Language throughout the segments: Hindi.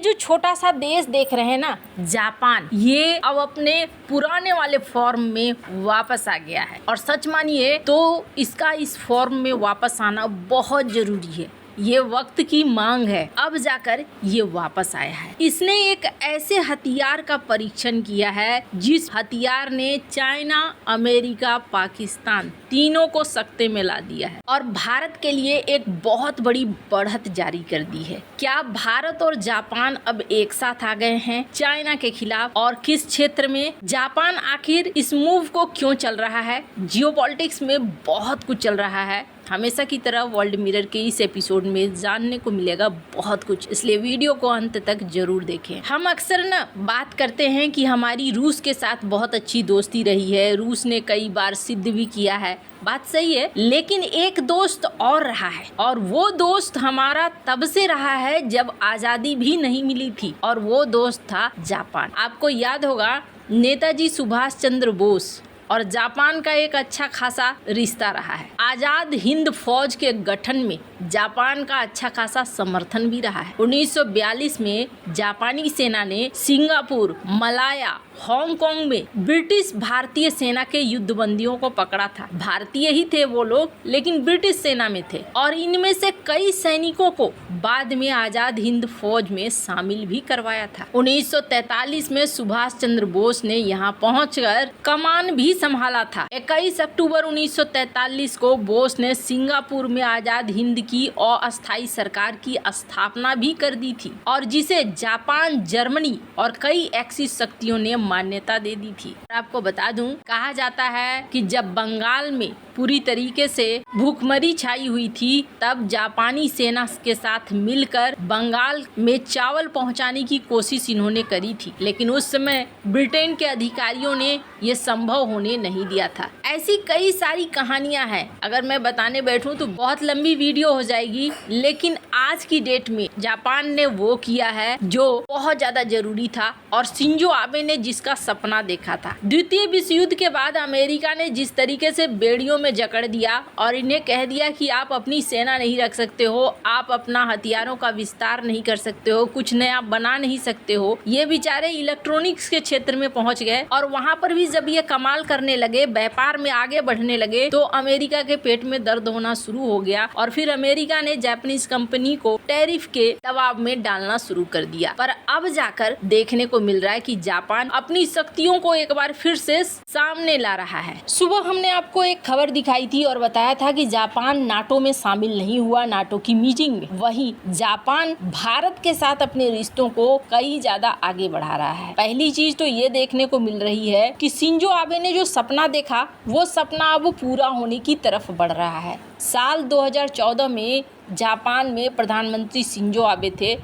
जो छोटा सा देश देख रहे हैं ना, जापान, ये अब अपने पुराने वाले फॉर्म में वापस आ गया है। और सच मानिए तो इसका इस फॉर्म में वापस आना बहुत जरूरी है। ये वक्त की मांग है, अब जाकर ये वापस आया है। इसने एक ऐसे हथियार का परीक्षण किया है जिस हथियार ने चाइना, अमेरिका, पाकिस्तान तीनों को सकते में ला दिया है और भारत के लिए एक बहुत बड़ी बढ़त जारी कर दी है। क्या भारत और जापान अब एक साथ आ गए हैं चाइना के खिलाफ, और किस क्षेत्र में? जापान आखिर इस मूव को क्यों चल रहा है? जियोपॉलिटिक्स में बहुत कुछ चल रहा है। हमेशा की तरह वर्ल्ड मिरर के इस एपिसोड में जानने को मिलेगा बहुत कुछ, इसलिए वीडियो को अंत तक जरूर देखें। हम अक्सर ना बात करते हैं कि हमारी रूस के साथ बहुत अच्छी दोस्ती रही है, रूस ने कई बार सिद्ध भी किया है, बात सही है, लेकिन एक दोस्त और रहा है और वो दोस्त हमारा तब से रहा है जब आज़ादी भी नहीं मिली थी, और वो दोस्त था जापान। आपको याद होगा नेताजी सुभाष चंद्र बोस और जापान का एक अच्छा खासा रिश्ता रहा है। आजाद हिंद फौज के गठन में जापान का अच्छा खासा समर्थन भी रहा है। 1942 में जापानी सेना ने सिंगापुर, मलाया, हांगकांग में ब्रिटिश भारतीय सेना के युद्धबंदियों को पकड़ा था। भारतीय ही थे वो लोग, लेकिन ब्रिटिश सेना में थे, और इनमें से कई सैनिकों को बाद में आजाद हिंद फौज में शामिल भी करवाया था। 1943 में सुभाष चंद्र बोस ने यहाँ पहुंचकर कमान भी संभाला था। 21 अक्टूबर 1943 को बोस ने सिंगापुर में आजाद हिंद की अस्थायी सरकार की स्थापना भी कर दी थी, और जिसे जापान, जर्मनी और कई एक्सिस शक्तियों ने मान्यता दे दी थी। आपको बता दूं, कहा जाता है कि जब बंगाल में पूरी तरीके से भूखमरी छाई हुई थी, तब जापानी सेना के साथ मिलकर बंगाल में चावल पहुंचाने की कोशिश इन्होंने करी थी, लेकिन उस समय ब्रिटेन के अधिकारियों ने ये संभव होने नहीं दिया था। ऐसी कई सारी कहानियां हैं, अगर मैं बताने बैठूं तो बहुत लंबी वीडियो हो जाएगी, लेकिन आज की डेट में जापान ने वो किया है जो बहुत ज्यादा जरूरी था और शिंजो आबे ने जिसका सपना देखा था। द्वितीय विश्व युद्ध के बाद अमेरिका ने जिस तरीके से बेड़ियों में जकड़ दिया और इन्हें कह दिया कि आप अपनी सेना नहीं रख सकते हो, आप अपना हथियारों का विस्तार नहीं कर सकते हो, कुछ नया बना नहीं सकते हो, ये बेचारे इलेक्ट्रॉनिक्स के क्षेत्र में पहुंच गए। और वहां पर भी जब ये कमाल करने लगे, व्यापार में आगे बढ़ने लगे, तो अमेरिका के पेट में दर्द होना शुरू हो गया और फिर अमेरिका ने जापानीज कंपनी को टैरिफ के दबाव में डालना शुरू कर दिया। पर अब जाकर देखने को मिल रहा है कि जापान अपनी शक्तियों को एक बार फिर से सामने ला रहा है। सुबह हमने आपको एक खबर दिखाई थी और बताया था कि जापान नाटो में शामिल नहीं हुआ, नाटो की मीटिंग में। वहीं जापान भारत के साथ अपने रिश्तों को कई ज्यादा आगे बढ़ा रहा है। पहली चीज तो ये देखने को मिल रही है कि शिंजो आबे ने जो सपना देखा, वो सपना अब पूरा होने की तरफ बढ़ रहा है। साल 2014 में जापान में प्रधानमंत्री शिंजो आबे थे,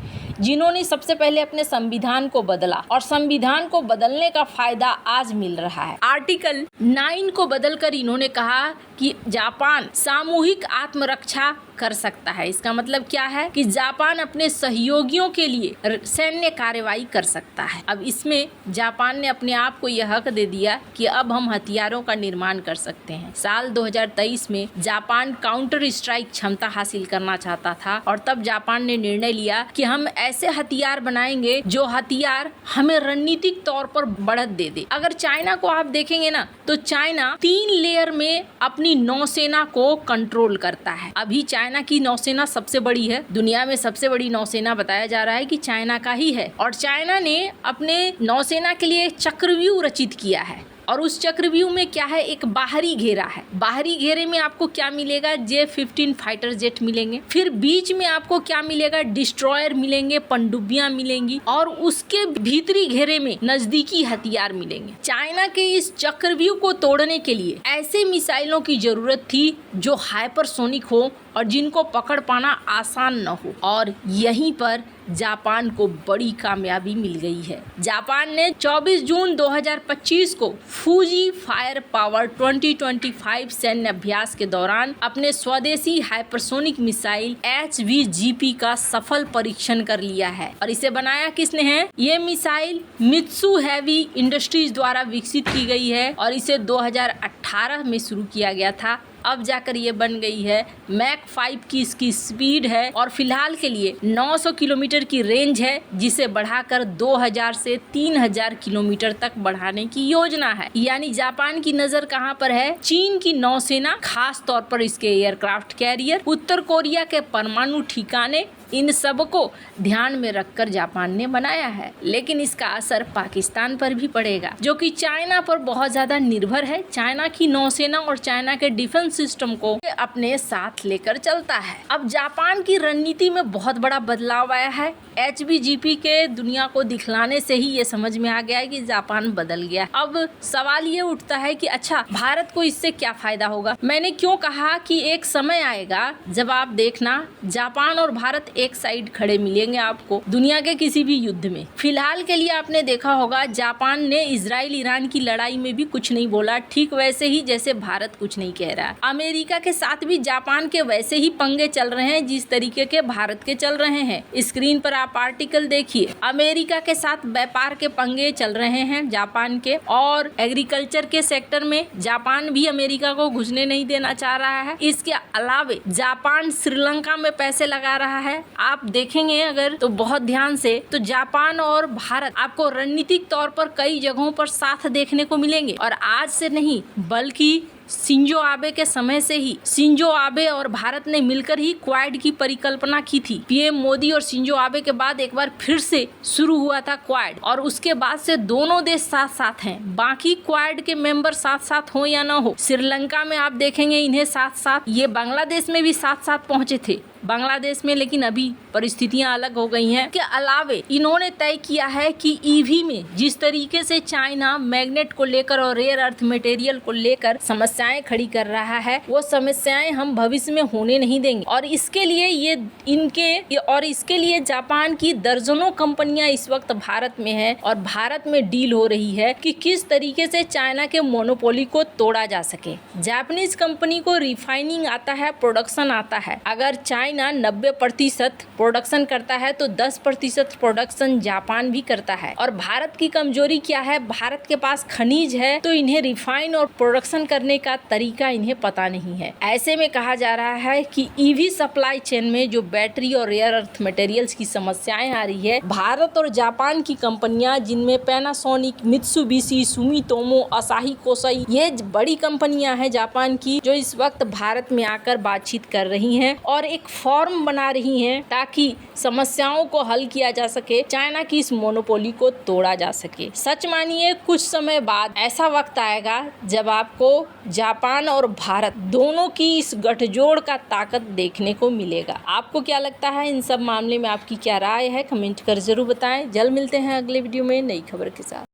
जिन्होंने सबसे पहले अपने संविधान को बदला, और संविधान को बदलने का फायदा आज मिल रहा है। आर्टिकल 9 को बदलकर इन्होंने कहा कि जापान सामूहिक आत्मरक्षा कर सकता है। इसका मतलब क्या है कि जापान अपने सहयोगियों के लिए सैन्य कार्रवाई कर सकता है। अब इसमें जापान ने अपने आप को यह हक दे दिया कि अब हम हथियारों का निर्माण कर सकते हैं। साल 2023 में जापान काउंटर स्ट्राइक क्षमता हासिल करना चाहता था, और तब जापान ने निर्णय लिया कि हम ऐसे हथियार बनाएंगे जो हथियार हमें रणनीतिक तौर पर बढ़त दे दे। अगर चाइना को आप देखेंगे ना, तो चाइना 3 लेयर में अपनी नौसेना को कंट्रोल करता है। अभी चाइना की नौसेना सबसे बड़ी है, दुनिया में सबसे बड़ी नौसेना बताया जा रहा है कि चाइना का ही है, और चाइना ने अपने नौसेना के लिए चक्रव्यूह रचित किया है। और उस चक्रव्यूह में क्या है, एक बाहरी घेरा है। बाहरी घेरे में आपको क्या मिलेगा, J-15 फाइटर जेट मिलेंगे, फिर बीच में आपको क्या मिलेगा, डिस्ट्रॉयर मिलेंगे, पनडुब्बियां मिलेंगी, और उसके भीतरी घेरे में नजदीकी हथियार मिलेंगे। चाइना के इस चक्रव्यूह को तोड़ने के लिए ऐसे मिसाइलों की जरूरत थी जो हाइपरसोनिक हो और जिनको पकड़ पाना आसान न हो, और यहीं पर जापान को बड़ी कामयाबी मिल गई है। जापान ने 24 जून 2025 को फूजी फायर पावर 2025 सैन्य अभ्यास के दौरान अपने स्वदेशी हाइपरसोनिक मिसाइल HVGP का सफल परीक्षण कर लिया है। और इसे बनाया किसने है? ये मिसाइल मित्सु हेवी इंडस्ट्रीज द्वारा विकसित की गई है और इसे 2018 में शुरू किया गया था। अब जाकर ये बन गई है मैक 5 की इसकी स्पीड है और फिलहाल के लिए 900 किलोमीटर की रेंज है, जिसे बढ़ाकर 2000 से 3000 किलोमीटर तक बढ़ाने की योजना है। यानी जापान की नजर कहां पर है? चीन की नौसेना, खास तौर पर इसके एयरक्राफ्ट कैरियर, उत्तर कोरिया के परमाणु ठिकाने, इन सब को ध्यान में रखकर जापान ने बनाया है। लेकिन इसका असर पाकिस्तान पर भी पड़ेगा, जो कि चाइना पर बहुत ज्यादा निर्भर है। चाइना की नौसेना और चाइना के डिफेंस सिस्टम को अपने साथ लेकर चलता है। अब जापान की रणनीति में बहुत बड़ा बदलाव आया है। HBGP के दुनिया को दिखलाने से ही ये समझ में आ गया है कि जापान बदल गया। अब सवाल ये उठता है कि अच्छा, भारत को इससे क्या फायदा होगा? मैंने क्यों कहा कि एक समय आएगा जब आप देखना जापान और भारत एक साइड खड़े मिलेंगे आपको दुनिया के किसी भी युद्ध में। फिलहाल के लिए आपने देखा होगा जापान ने इजराइल ईरान की लड़ाई में भी कुछ नहीं बोला, ठीक वैसे ही जैसे भारत कुछ नहीं कह रहा है। अमेरिका के साथ भी जापान के वैसे ही पंगे चल रहे हैं जिस तरीके के भारत के चल रहे हैं। स्क्रीन पर आप आर्टिकल देखिए, अमेरिका के साथ व्यापार के पंगे चल रहे हैं जापान के, और एग्रीकल्चर के सेक्टर में जापान भी अमेरिका को घुसने नहीं देना चाह रहा है। इसके अलावे जापान श्रीलंका में पैसे लगा रहा है। आप देखेंगे अगर तो बहुत ध्यान से, तो जापान और भारत आपको रणनीतिक तौर पर कई जगहों पर साथ देखने को मिलेंगे। और आज से नहीं बल्कि शिंजो आबे के समय से ही शिंजो आबे और भारत ने मिलकर ही क्वाड की परिकल्पना की थी। पीएम मोदी और शिंजो आबे के बाद एक बार फिर से शुरू हुआ था क्वाड, और उसके बाद से दोनों देश साथ साथ हैं। बाकी क्वाड के मेंबर साथ साथ हो या ना हो, श्रीलंका में आप देखेंगे इन्हें साथ साथ, ये बांग्लादेश में भी साथ साथ पहुंचे थे बांग्लादेश में, लेकिन अभी परिस्थितियां अलग हो गई हैं। के अलावे इन्होंने तय किया है कि ईवी में जिस तरीके से चाइना मैग्नेट को लेकर और रेयर अर्थ मटेरियल को लेकर समस्याएं खड़ी कर रहा है, वो समस्याएं हम भविष्य में होने नहीं देंगे। और इसके लिए जापान की दर्जनों कंपनियां इस वक्त भारत में है, और भारत में डील हो रही है कि किस तरीके से चाइना के मोनोपोली को तोड़ा जा सके। जापानीज कंपनी को रिफाइनिंग आता है, प्रोडक्शन आता है। अगर चाइना 90% प्रोडक्शन करता है तो 10% प्रोडक्शन जापान भी करता है। और भारत की कमजोरी क्या है? भारत के पास खनिज है, तो इन्हें रिफाइन और प्रोडक्शन करने का तरीका इन्हें पता नहीं है। ऐसे में कहा जा रहा है कि ईवी सप्लाई चेन में जो बैटरी और रेयर अर्थ मटेरियल्स की समस्याएं आ रही है, भारत और जापान की कंपनियां, जिनमें पैनासोनिक, मित्सुबिशी, सुमितोमो, असाही कोसाई, ये बड़ी कंपनियां हैं जापान की, जो इस वक्त भारत में आकर बातचीत कर रही हैं और एक फॉर्म बना रही हैं ताकि समस्याओं को हल किया जा सके, चाइना की इस मोनोपोली को तोड़ा जा सके। सच मानिए कुछ समय बाद ऐसा वक्त आएगा जब आपको जापान और भारत दोनों की इस गठजोड़ का ताकत देखने को मिलेगा। आपको क्या लगता है इन सब मामले में? आपकी क्या राय है? कमेंट कर जरूर बताएं। जल्द मिलते हैं अगले वीडियो में नई खबर के साथ।